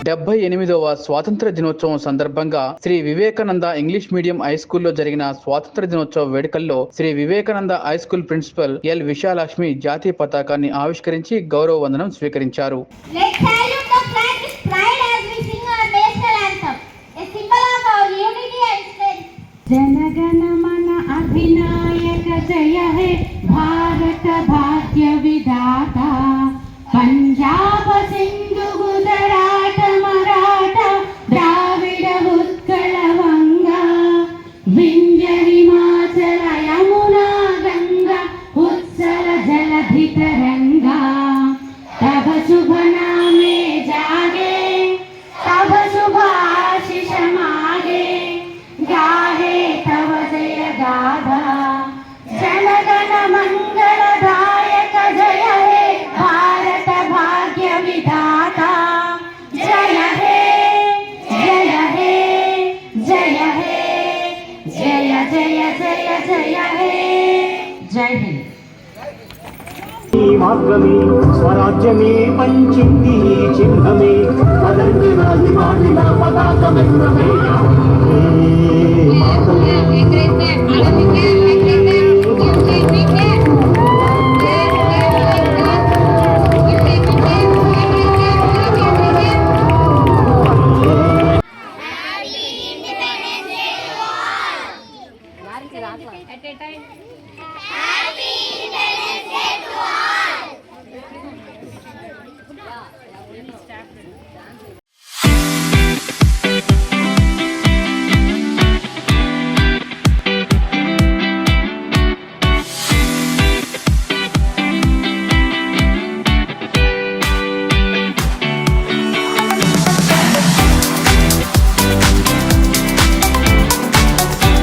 78వ స్వాతంత్ర దినోత్సవం సందర్భంగా Shri Vivekananda English medium high స్కూల్లో జరిగిన స్వాతంత్ర దినోత్సవ వేడుకల్లో Shri Vivekananda high school principal L Vishalakshmi జాతీయ పతాకాన్ని ఆవిష్కరించి గౌరవ వందనం స్వీకరించారు. जनगणमन अधिनायक जय हे भारत भाग्य विधाता पंजाब सिंधु गुजरात मराठा द्राविड उत्कल वंगा विंध्य हिमाचल यमुना गंगा उत्सल जलधि तरंगा तब शुभ नामे जागे तब शुभ आशीष मागे गाहे तव जय गाथा जनगण मंगलदायक जय हे भारत भाग्य विधाता जय हे जय हे जय हे जय जय जय जय हे जय हिंद. मार्गमे स्वराज्यमे पंचिंदी चिन्हमे पदंगराधिमानिना पताकमेन्द्रमे